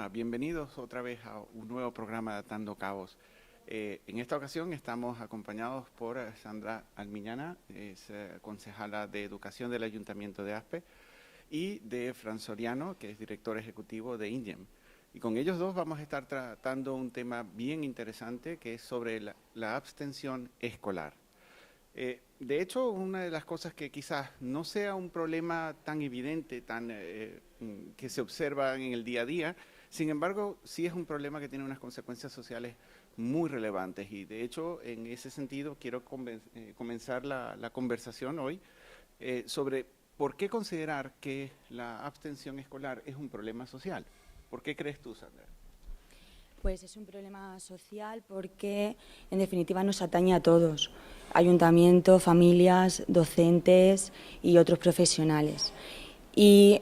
Hola, bienvenidos otra vez a un nuevo programa de Atando Cabos. En esta ocasión estamos acompañados por Sandra Almiñana, es concejala de Educación del Ayuntamiento de Aspe, y de Fran Soriano, que es director ejecutivo de INDIEM. Y con ellos dos vamos a estar tratando un tema bien interesante que es sobre la abstención escolar. De hecho, una de las cosas que quizás no sea un problema tan evidente, que se observa en el día a día, sin embargo, sí es un problema que tiene unas consecuencias sociales muy relevantes. Y de hecho, en ese sentido, quiero comenzar la conversación hoy sobre por qué considerar que la abstención escolar es un problema social. ¿Por qué crees tú, Sandra? Pues es un problema social porque, en definitiva, nos atañe a todos, ayuntamiento, familias, docentes y otros profesionales. Y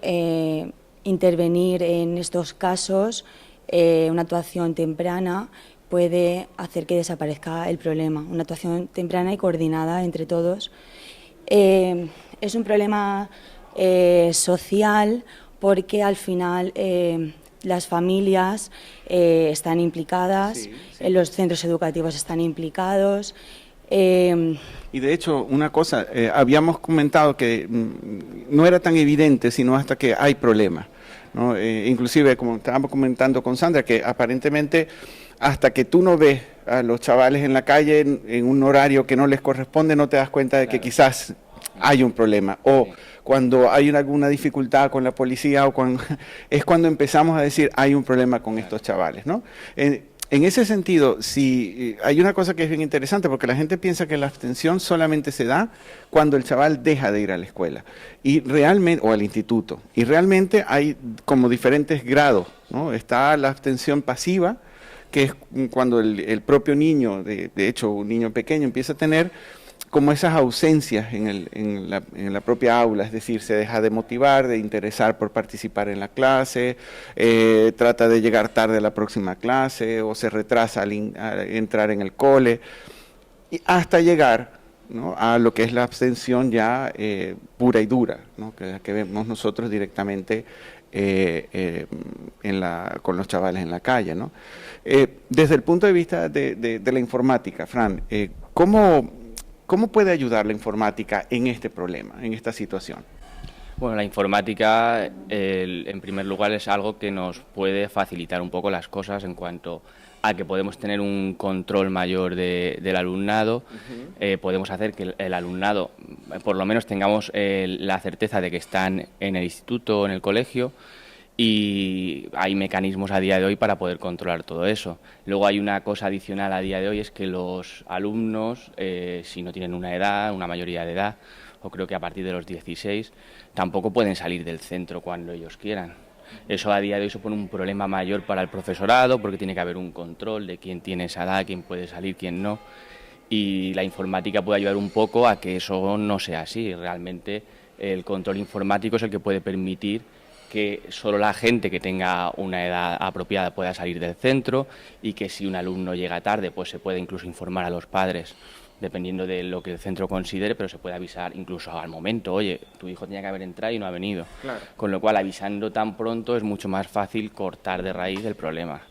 intervenir en estos casos, una actuación temprana puede hacer que desaparezca el problema, una actuación temprana y coordinada entre todos. Es un problema social porque al final las familias están implicadas, los centros educativos están implicados. Y de hecho, una cosa, habíamos comentado que no era tan evidente, sino hasta que hay problemas, ¿no? Inclusive, como estábamos comentando con Sandra, que aparentemente hasta que tú no ves a los chavales en la calle en un horario que no les corresponde, no te das cuenta de que quizás hay un problema. O cuando hay alguna dificultad con la policía, es cuando empezamos a decir hay un problema con estos chavales, ¿no? En ese sentido, si hay una cosa que es bien interesante, porque la gente piensa que la abstención solamente se da cuando el chaval deja de ir a la escuela y realmente, o al instituto, y realmente hay como diferentes grados, ¿no? Está la abstención pasiva, que es cuando el propio niño, de hecho un niño pequeño, empieza a tener como esas ausencias en la propia aula, es decir, se deja de motivar, de interesar por participar en la clase, trata de llegar tarde a la próxima clase o se retrasa al entrar en el cole, y hasta llegar, ¿no?, a lo que es la abstención ya pura y dura, ¿no?, que vemos nosotros directamente con los chavales en la calle, ¿no? Desde el punto de vista de la informática, Fran, ¿cómo puede ayudar la informática en este problema, en esta situación? Bueno, la informática, en primer lugar, es algo que nos puede facilitar un poco las cosas en cuanto a que podemos tener un control mayor del alumnado, podemos hacer que el alumnado, por lo menos tengamos la certeza de que están en el instituto o en el colegio, y hay mecanismos a día de hoy para poder controlar todo eso. Luego hay una cosa adicional a día de hoy, es que los alumnos, si no tienen una mayoría de edad, o creo que a partir de los 16, tampoco pueden salir del centro cuando ellos quieran. Eso a día de hoy supone un problema mayor para el profesorado, porque tiene que haber un control de quién tiene esa edad, quién puede salir, quién no. Y la informática puede ayudar un poco a que eso no sea así. Realmente el control informático es el que puede permitir que solo la gente que tenga una edad apropiada pueda salir del centro, y que si un alumno llega tarde, pues se puede incluso informar a los padres, dependiendo de lo que el centro considere, pero se puede avisar incluso al momento: oye, tu hijo tenía que haber entrado y no ha venido. Claro. Con lo cual, avisando tan pronto es mucho más fácil cortar de raíz el problema.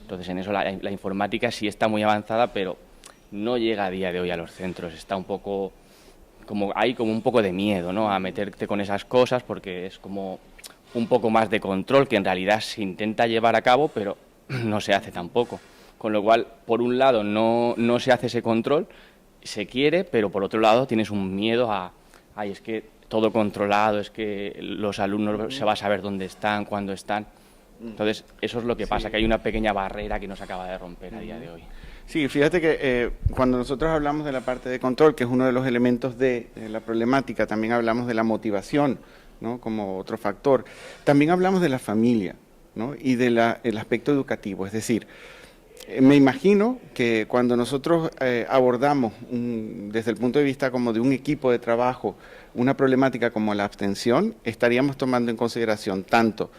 Entonces, en eso la informática sí está muy avanzada, pero no llega a día de hoy a los centros. Está un poco hay como un poco de miedo, ¿no?, a meterte con esas cosas, porque es como un poco más de control que en realidad se intenta llevar a cabo, pero no se hace tampoco. Con lo cual, por un lado, no se hace ese control, se quiere, pero por otro lado tienes un miedo es que todo controlado, es que los alumnos se va a saber dónde están, cuándo están. Entonces, eso es lo que pasa, que hay una pequeña barrera que no se acaba de romper a día de hoy. Sí, fíjate que cuando nosotros hablamos de la parte de control, que es uno de los elementos de la problemática, también hablamos de la motivación, ¿no?, como otro factor. También hablamos de la familia, ¿no?, y del aspecto educativo. Es decir, me imagino que cuando nosotros abordamos desde el punto de vista como de un equipo de trabajo una problemática como la abstención, estaríamos tomando en consideración tanto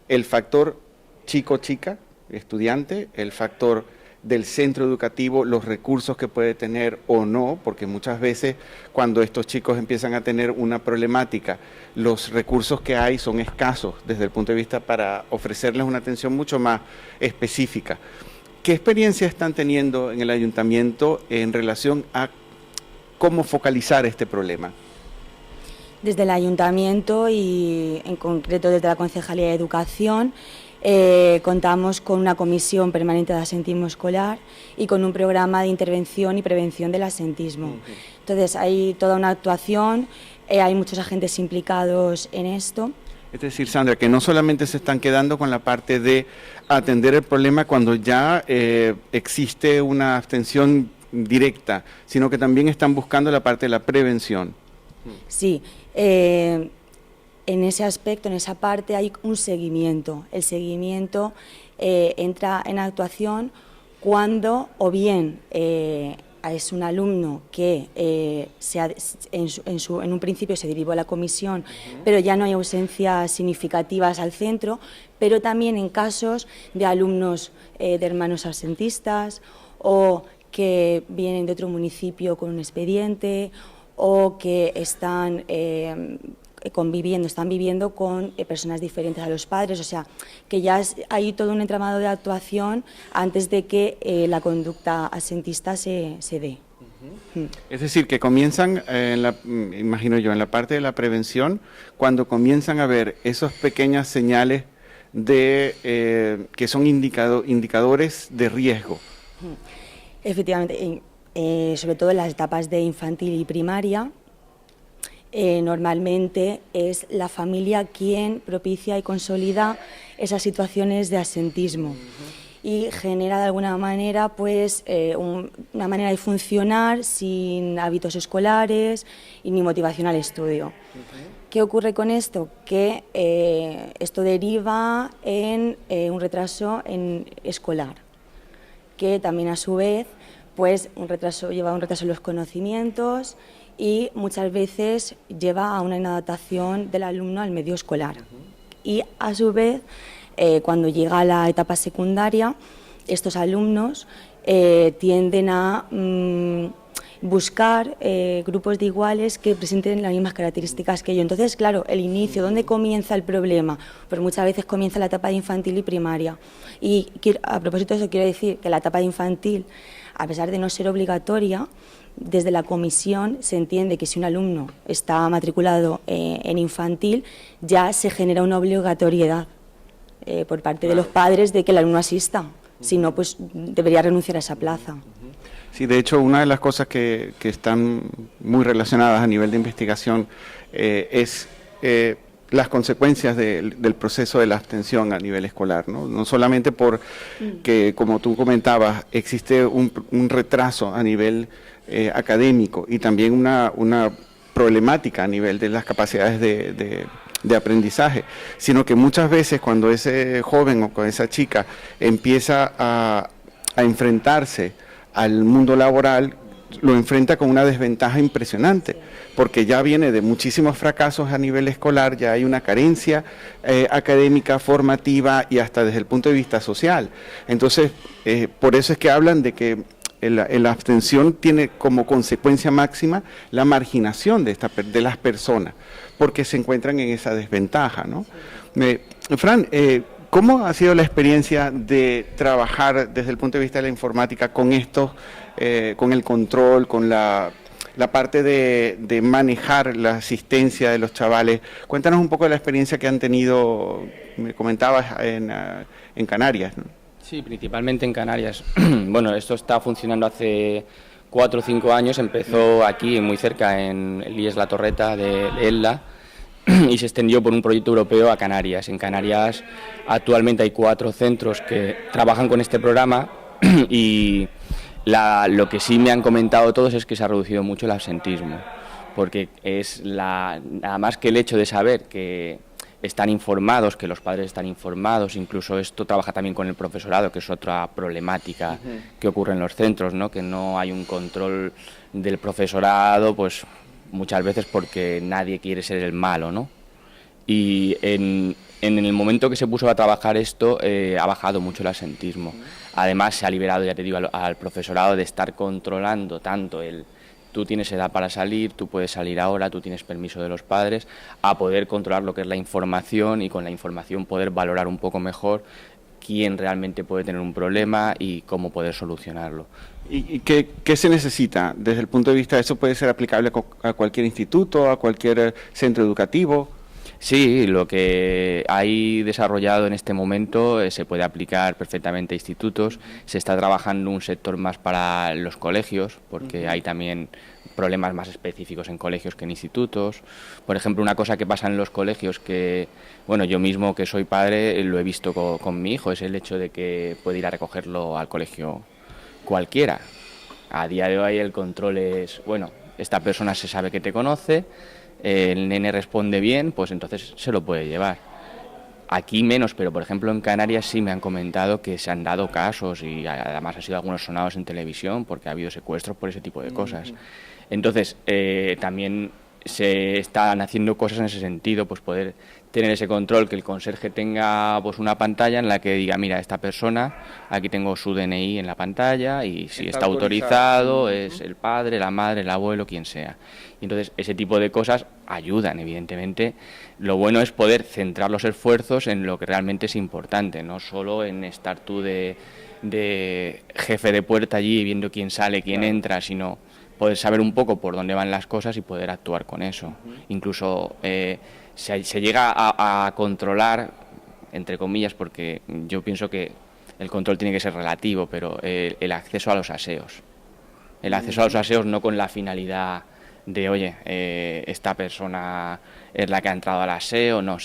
el factor chico-chica, estudiante, el factor del centro educativo, los recursos que puede tener o no, porque muchas veces cuando estos chicos empiezan a tener una problemática, los recursos que hay son escasos desde el punto de vista para ofrecerles una atención mucho más específica. ¿Qué experiencia están teniendo en el ayuntamiento en relación a cómo focalizar este problema? Desde el ayuntamiento y en concreto desde la Concejalía de Educación contamos con una comisión permanente de absentismo escolar y con un programa de intervención y prevención del absentismo. Entonces hay toda una actuación, hay muchos agentes implicados en esto. Es decir, Sandra, que no solamente se están quedando con la parte de atender el problema cuando ya existe una abstención directa, sino que también están buscando la parte de la prevención. Sí, en ese aspecto, en esa parte hay un seguimiento. El seguimiento entra en actuación cuando o bien es un alumno que en un principio se derivó a la comisión, pero ya no hay ausencias significativas al centro, pero también en casos de alumnos de hermanos absentistas o que vienen de otro municipio con un expediente o que están viviendo con personas diferentes a los padres, o sea, que ya hay todo un entramado de actuación antes de que la conducta absentista se dé. Es decir, que comienzan, imagino yo, en la parte de la prevención, cuando comienzan a ver esas pequeñas señales de que son indicadores de riesgo. Efectivamente, sobre todo en las etapas de infantil y primaria, normalmente es la familia quien propicia y consolida esas situaciones de absentismo y genera de alguna manera pues una manera de funcionar sin hábitos escolares y ni motivación al estudio. ¿Qué ocurre con esto? Que esto deriva en un retraso escolar, que también a su vez pues lleva a un retraso en los conocimientos y muchas veces lleva a una inadaptación del alumno al medio escolar. Y a su vez, cuando llega a la etapa secundaria, estos alumnos tienden a buscar grupos de iguales que presenten las mismas características que ellos. Entonces, claro, el inicio, ¿dónde comienza el problema? Pues muchas veces comienza la etapa de infantil y primaria. Y a propósito de eso, quiero decir que la etapa de infantil, a pesar de no ser obligatoria, desde la comisión se entiende que si un alumno está matriculado en infantil, ya se genera una obligatoriedad por parte de los padres de que el alumno asista. Si no, pues debería renunciar a esa plaza. Sí, de hecho, una de las cosas que están muy relacionadas a nivel de investigación es las consecuencias del proceso de la abstención a nivel escolar, ¿no? No solamente porque, como tú comentabas, existe un retraso a nivel académico y también una problemática a nivel de las capacidades de aprendizaje, sino que muchas veces cuando ese joven o con esa chica empieza a enfrentarse al mundo laboral, lo enfrenta con una desventaja impresionante, porque ya viene de muchísimos fracasos a nivel escolar, ya hay una carencia académica, formativa y hasta desde el punto de vista social. Entonces, por eso es que hablan de que la abstención tiene como consecuencia máxima la marginación de las personas, porque se encuentran en esa desventaja, ¿no? Fran, ¿cómo ha sido la experiencia de trabajar desde el punto de vista de la informática con estos, con el control, con la parte de manejar la asistencia de los chavales? Cuéntanos un poco de la experiencia que han tenido, me comentabas, en Canarias, ¿no? Sí, principalmente en Canarias. Bueno, esto está funcionando hace 4 o 5 años, empezó aquí muy cerca en el IES La Torreta de Elda y se extendió por un proyecto europeo a Canarias. En Canarias actualmente hay 4 centros que trabajan con este programa y lo que sí me han comentado todos es que se ha reducido mucho el absentismo, porque es nada más que el hecho de saber que están informados, que los padres están informados, incluso esto trabaja también con el profesorado, que es otra problemática que ocurre en los centros, ¿no? Que no hay un control del profesorado, pues muchas veces porque nadie quiere ser el malo, ¿no? Y en el momento que se puso a trabajar esto, ha bajado mucho el absentismo. Además, se ha liberado, ya te digo, al profesorado de estar controlando tanto tú tienes edad para salir, tú puedes salir ahora, tú tienes permiso de los padres, a poder controlar lo que es la información y con la información poder valorar un poco mejor quién realmente puede tener un problema y cómo poder solucionarlo. ¿Y qué se necesita desde el punto de vista de eso? ¿Puede ser aplicable a cualquier instituto, a cualquier centro educativo? Sí, lo que hay desarrollado en este momento se puede aplicar perfectamente a institutos. Se está trabajando un sector más para los colegios, porque hay también problemas más específicos en colegios que en institutos. Por ejemplo, una cosa que pasa en los colegios que, bueno, yo mismo que soy padre lo he visto con mi hijo, es el hecho de que puede ir a recogerlo al colegio cualquiera. A día de hoy el control es, bueno, esta persona se sabe que te conoce, el nene responde bien, pues entonces se lo puede llevar. Aquí menos, pero por ejemplo en Canarias sí me han comentado que se han dado casos y además han sido algunos sonados en televisión porque ha habido secuestros por ese tipo de cosas. Entonces también se están haciendo cosas en ese sentido, pues poder tener ese control, que el conserje tenga pues una pantalla en la que diga, mira, esta persona, aquí tengo su DNI en la pantalla y si está autorizado es el padre, la madre, el abuelo, quien sea. Y entonces ese tipo de cosas ayudan, evidentemente. Lo bueno es poder centrar los esfuerzos en lo que realmente es importante, no solo en estar tú de jefe de puerta allí viendo quién sale, quién entra, sino poder saber un poco por dónde van las cosas y poder actuar con eso. Incluso se llega a controlar, entre comillas, porque yo pienso que el control tiene que ser relativo, pero el acceso a los aseos. El acceso a los aseos no con la finalidad de, oye, esta persona es la que ha entrado al aseo, no,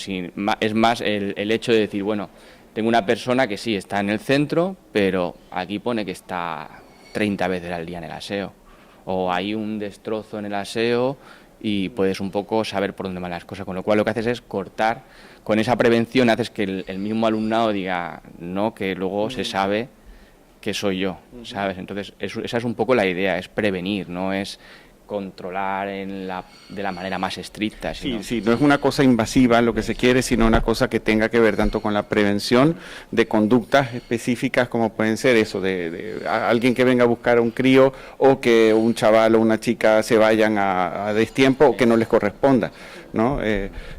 es más el hecho de decir, bueno, tengo una persona que sí está en el centro, pero aquí pone que está 30 veces al día en el aseo, o hay un destrozo en el aseo y puedes un poco saber por dónde van las cosas, con lo cual lo que haces es cortar, con esa prevención haces que el mismo alumnado diga, no, que luego se sabe que soy yo, ¿sabes? Entonces esa es un poco la idea, es prevenir, no es controlar de la manera más estricta. Sino... Sí, no es una cosa invasiva lo que se quiere, sino una cosa que tenga que ver tanto con la prevención de conductas específicas como pueden ser eso, de alguien que venga a buscar a un crío o que un chaval o una chica se vayan a destiempo o que no les corresponda, ¿no?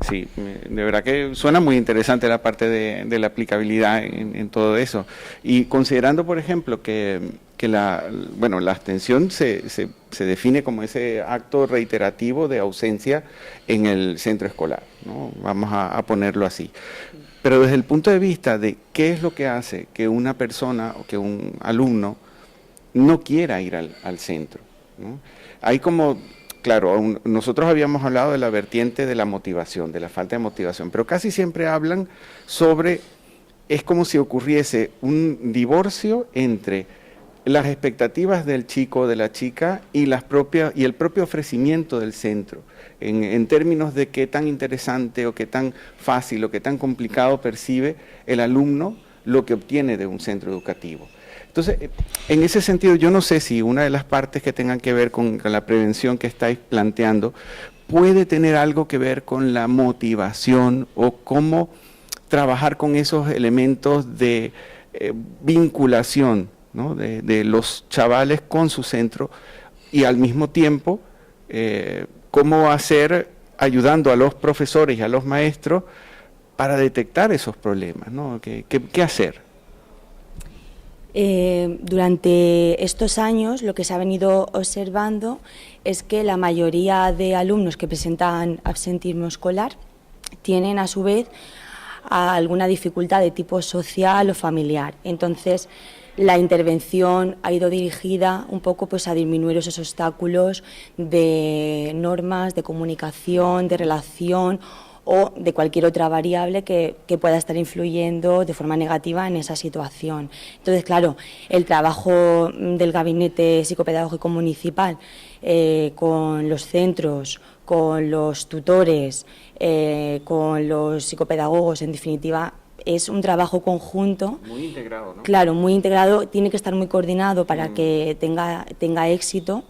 Sí, de verdad que suena muy interesante la parte de la aplicabilidad en todo eso. Y considerando, por ejemplo, que la abstención se define como ese acto reiterativo de ausencia en el centro escolar, ¿no? Vamos a ponerlo así. Pero desde el punto de vista de qué es lo que hace que una persona o que un alumno no quiera ir al centro, ¿no? Hay como, claro, nosotros habíamos hablado de la vertiente de la motivación, de la falta de motivación, pero casi siempre hablan sobre, es como si ocurriese un divorcio entre las expectativas del chico o de la chica y el propio ofrecimiento del centro, en términos de qué tan interesante o qué tan fácil o qué tan complicado percibe el alumno lo que obtiene de un centro educativo. Entonces, en ese sentido, yo no sé si una de las partes que tengan que ver con la prevención que estáis planteando puede tener algo que ver con la motivación o cómo trabajar con esos elementos de vinculación, ¿no? de los chavales con su centro y al mismo tiempo cómo hacer ayudando a los profesores y a los maestros para detectar esos problemas, ¿no? ¿Qué hacer? Durante estos años lo que se ha venido observando es que la mayoría de alumnos que presentan absentismo escolar tienen a su vez alguna dificultad de tipo social o familiar. Entonces, la intervención ha ido dirigida un poco pues a disminuir esos obstáculos de normas, de comunicación, de relación o de cualquier otra variable que pueda estar influyendo de forma negativa en esa situación. Entonces, claro, el trabajo del Gabinete Psicopedagógico Municipal con los centros, con los tutores, con los psicopedagogos, en definitiva, es un trabajo conjunto. Muy integrado, ¿no? Claro, muy integrado, tiene que estar muy coordinado para que tenga éxito.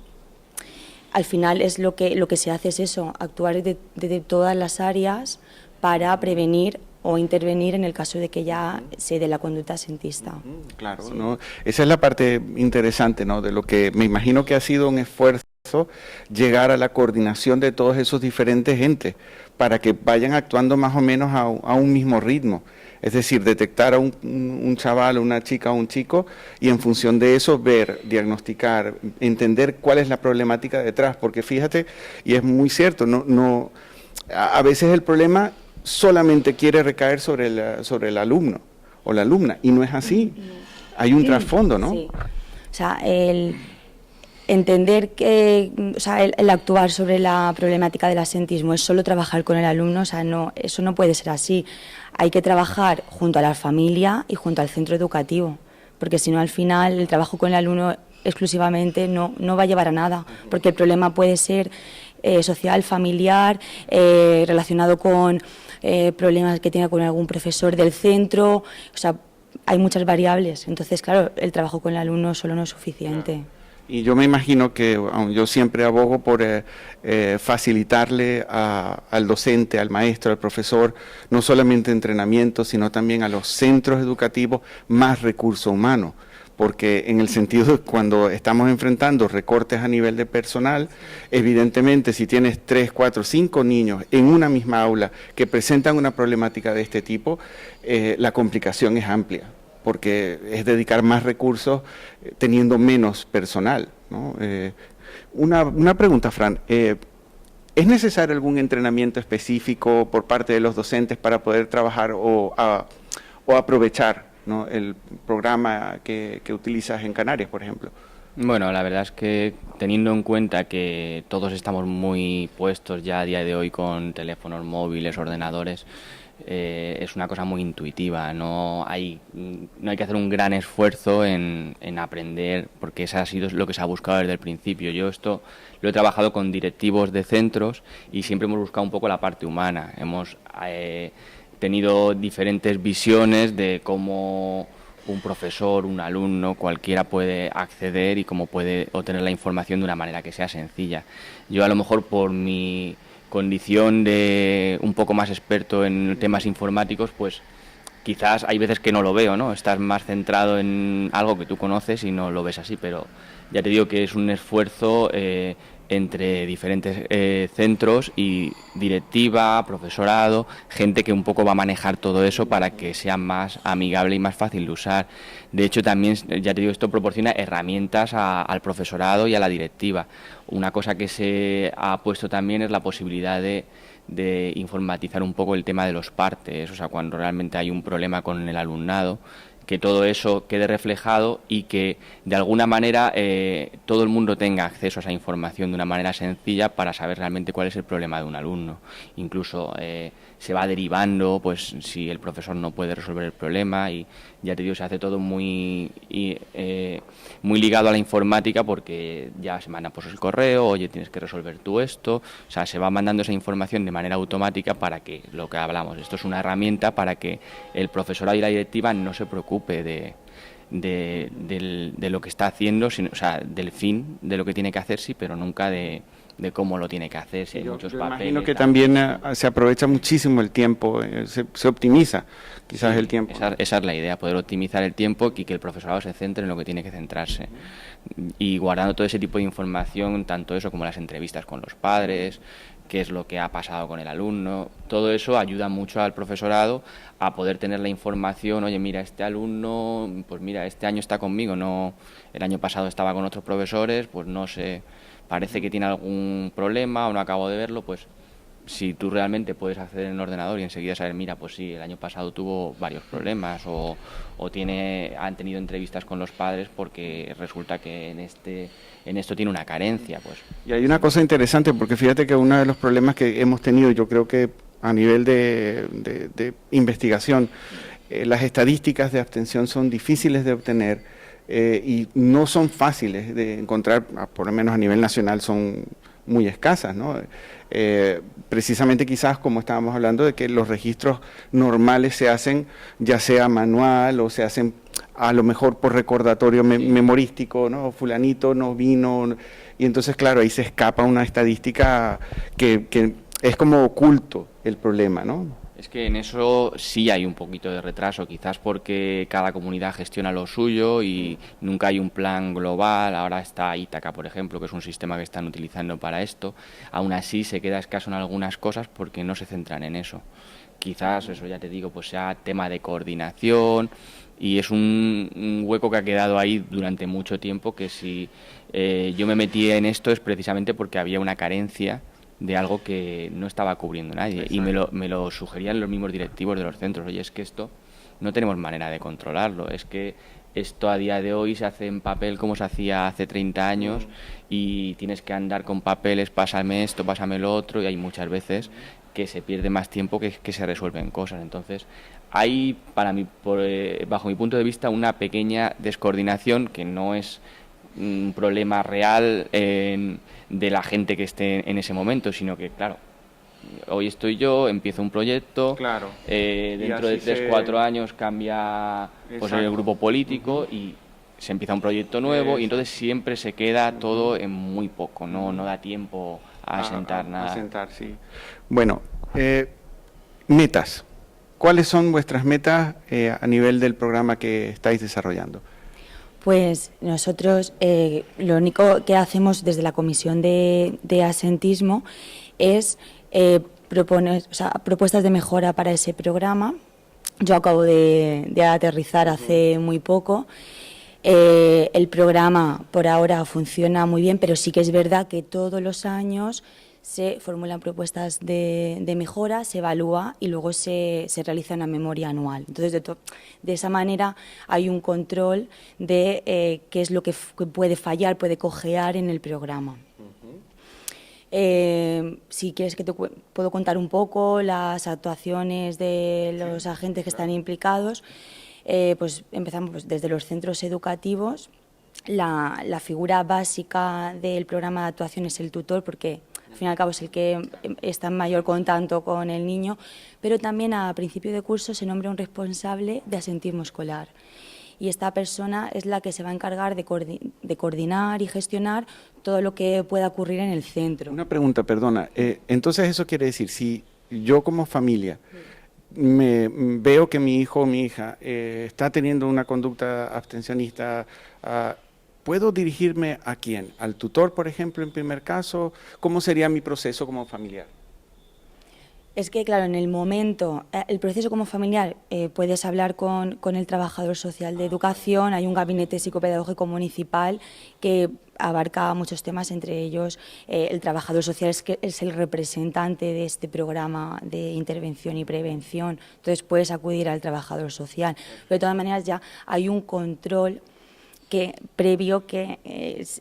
Al final es lo que se hace es eso, actuar de todas las áreas para prevenir o intervenir en el caso de que ya se dé la conducta absentista. Claro, Sí. ¿no? Esa es la parte interesante, ¿no? De lo que me imagino que ha sido un esfuerzo llegar a la coordinación de todos esos diferentes entes para que vayan actuando más o menos a un mismo ritmo. Es decir, detectar a un chaval, una chica o un chico y en función de eso ver, diagnosticar, entender cuál es la problemática detrás. Porque fíjate, y es muy cierto, a veces el problema solamente quiere recaer sobre el alumno o la alumna y no es así. Hay un trasfondo, ¿no? Sí. O sea, el entender que, o sea, el actuar sobre la problemática del absentismo es solo trabajar con el alumno, o sea, no, eso no puede ser así. Hay que trabajar junto a la familia y junto al centro educativo, porque si no, al final, el trabajo con el alumno exclusivamente no va a llevar a nada, porque el problema puede ser social, familiar, relacionado con problemas que tenga con algún profesor del centro, o sea, hay muchas variables. Entonces, claro, el trabajo con el alumno solo no es suficiente. Y yo me imagino que yo siempre abogo por facilitarle al docente, al maestro, al profesor, no solamente entrenamiento, sino también a los centros educativos más recurso humano. Porque en el sentido de cuando estamos enfrentando recortes a nivel de personal, evidentemente si tienes 3, 4, 5 niños en una misma aula que presentan una problemática de este tipo, la complicación es amplia, porque es dedicar más recursos teniendo menos personal, ¿no? Una pregunta, Fran, ¿es necesario algún entrenamiento específico por parte de los docentes para poder trabajar o aprovechar, ¿no?, el programa que utilizas en Canarias, por ejemplo? Bueno, la verdad es que teniendo en cuenta que todos estamos muy puestos ya a día de hoy con teléfonos móviles, ordenadores, es una cosa muy intuitiva, no hay que hacer un gran esfuerzo en aprender, porque eso ha sido lo que se ha buscado desde el principio. Yo esto lo he trabajado con directivos de centros y siempre hemos buscado un poco la parte humana. Hemos tenido diferentes visiones de cómo un profesor, un alumno, cualquiera puede acceder y cómo puede obtener la información de una manera que sea sencilla. Yo a lo mejor por mi condición de un poco más experto en temas informáticos, pues quizás hay veces que no lo veo, ¿no? Estás más centrado en algo que tú conoces y no lo ves así, pero ya te digo que es un esfuerzo entre diferentes centros y directiva, profesorado, gente que un poco va a manejar todo eso para que sea más amigable y más fácil de usar. De hecho, también, ya te digo, esto proporciona herramientas al profesorado y a la directiva. Una cosa que se ha puesto también es la posibilidad de informatizar un poco el tema de los partes, o sea, cuando realmente hay un problema con el alumnado, que todo eso quede reflejado y que de alguna manera todo el mundo tenga acceso a esa información de una manera sencilla para saber realmente cuál es el problema de un alumno. Incluso se va derivando, pues si el profesor no puede resolver el problema, y ya te digo, se hace todo muy ligado a la informática, porque ya se manda por el correo, oye, tienes que resolver tú esto, o sea, se va mandando esa información de manera automática para que, lo que hablamos, esto es una herramienta para que el profesorado y la directiva no se preocupe de lo que está haciendo, sino, o sea, del fin de lo que tiene que hacer, sí, pero nunca de cómo lo tiene que hacer, si hay muchos papeles. Imagino que también se aprovecha muchísimo el tiempo, se optimiza quizás el tiempo. Esa es la idea, poder optimizar el tiempo y que el profesorado se centre en lo que tiene que centrarse. Y guardando todo ese tipo de información, tanto eso como las entrevistas con los padres, qué es lo que ha pasado con el alumno, todo eso ayuda mucho al profesorado a poder tener la información. Oye, mira, este alumno, pues mira, este año está conmigo, no, el año pasado estaba con otros profesores, pues no sé, parece que tiene algún problema o no acabo de verlo, pues si tú realmente puedes acceder en el ordenador y enseguida saber, mira, pues sí, el año pasado tuvo varios problemas o han tenido entrevistas con los padres porque resulta que en esto tiene una carencia, pues. Y hay una cosa interesante, porque fíjate que uno de los problemas que hemos tenido, yo creo que a nivel de investigación, las estadísticas de abstención son difíciles de obtener y no son fáciles de encontrar, por lo menos a nivel nacional son muy escasas, ¿no? Precisamente quizás como estábamos hablando de que los registros normales se hacen ya sea manual o se hacen a lo mejor por recordatorio memorístico, ¿no? Fulanito no vino, y entonces claro, ahí se escapa una estadística que es como oculto el problema, ¿no? Es que en eso sí hay un poquito de retraso, quizás porque cada comunidad gestiona lo suyo y nunca hay un plan global. Ahora está Ítaca, por ejemplo, que es un sistema que están utilizando para esto. Aún así se queda escaso en algunas cosas porque no se centran en eso. Quizás, eso ya te digo, pues sea tema de coordinación y es un hueco que ha quedado ahí durante mucho tiempo, que si yo me metí en esto es precisamente porque había una carencia de algo que no estaba cubriendo nadie. Exacto. Y me lo sugerían los mismos directivos de los centros. Oye, es que esto no tenemos manera de controlarlo, es que esto a día de hoy se hace en papel como se hacía hace 30 años y tienes que andar con papeles, pásame esto, pásame lo otro, y hay muchas veces que se pierde más tiempo que se resuelven cosas. Entonces hay, para mí, bajo mi punto de vista, una pequeña descoordinación que no es un problema real de la gente que esté en ese momento, sino que, claro, hoy estoy yo, empiezo un proyecto, claro, dentro de 3-4 años cambia pues, el grupo político y se empieza un proyecto nuevo y entonces siempre se queda todo en muy poco, no da tiempo a asentar nada. Asentar, sí. Bueno, metas. ¿Cuáles son vuestras metas a nivel del programa que estáis desarrollando? Pues nosotros lo único que hacemos desde la Comisión de Asentismo es proponer, o sea, propuestas de mejora para ese programa. Yo acabo de aterrizar hace muy poco. El programa por ahora funciona muy bien, pero sí que es verdad que todos los años se formulan propuestas de mejora, se evalúa y luego se realiza una memoria anual. Entonces, de esa manera hay un control de qué es lo que puede fallar, puede cojear en el programa. Si quieres que te puedo contar un poco las actuaciones de los agentes que están implicados, pues empezamos pues, desde los centros educativos. La figura básica del programa de actuación es el tutor, porque al fin y al cabo es el que está en mayor contacto con el niño, pero también a principio de curso se nombra un responsable de asentismo escolar. Y esta persona es la que se va a encargar de coordinar y gestionar todo lo que pueda ocurrir en el centro. Una pregunta, perdona. Entonces eso quiere decir, si yo como familia veo que mi hijo o mi hija está teniendo una conducta abstencionista, ¿puedo dirigirme a quién? ¿Al tutor, por ejemplo, en primer caso? ¿Cómo sería mi proceso como familiar? Es que, claro, en el momento, el proceso como familiar, puedes hablar con el trabajador social de educación, hay un gabinete psicopedagógico municipal que abarca muchos temas, entre ellos el trabajador social es el representante de este programa de intervención y prevención, entonces puedes acudir al trabajador social, pero de todas maneras ya hay un control previo que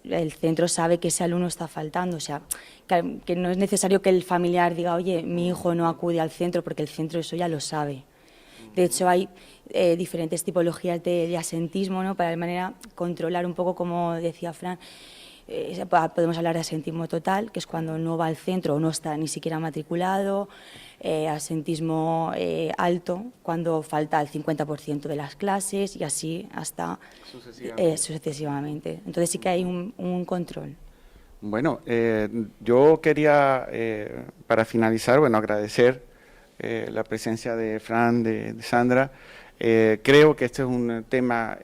el centro sabe que ese alumno está faltando, o sea, que no es necesario que el familiar diga, oye, mi hijo no acude al centro, porque el centro eso ya lo sabe. De hecho, hay diferentes tipologías de asentismo, ¿no? Para de manera controlar un poco, como decía Fran, podemos hablar de asentismo total, que es cuando no va al centro o no está ni siquiera matriculado, asentismo alto, cuando falta el 50% de las clases y así hasta sucesivamente. Entonces sí que hay un control. Bueno, yo quería, para finalizar, bueno, agradecer la presencia de Fran, de Sandra. Creo que este es un tema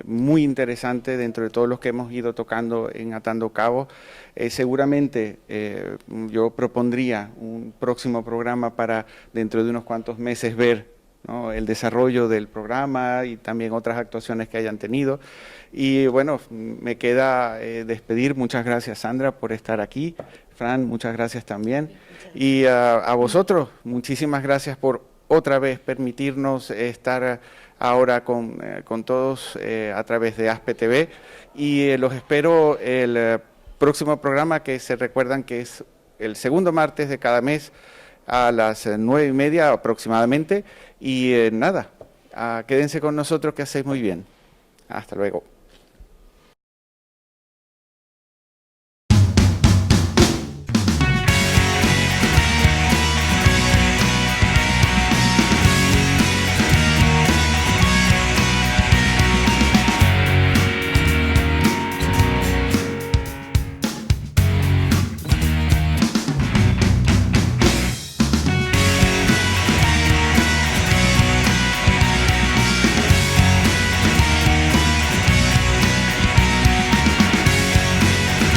muy interesante dentro de todos los que hemos ido tocando en Atando Cabos. Seguramente yo propondría un próximo programa para dentro de unos cuantos meses ver, ¿no?, el desarrollo del programa y también otras actuaciones que hayan tenido. Y bueno, me queda despedir. Muchas gracias, Sandra, por estar aquí. Fran, muchas gracias también. Y a vosotros, muchísimas gracias por otra vez permitirnos estar ahora con todos a través de ASPE TV. Y los espero el próximo programa, que se recuerdan que es el segundo martes de cada mes a las 9:30 aproximadamente. Y nada, quédense con nosotros, que hacéis muy bien. Hasta luego.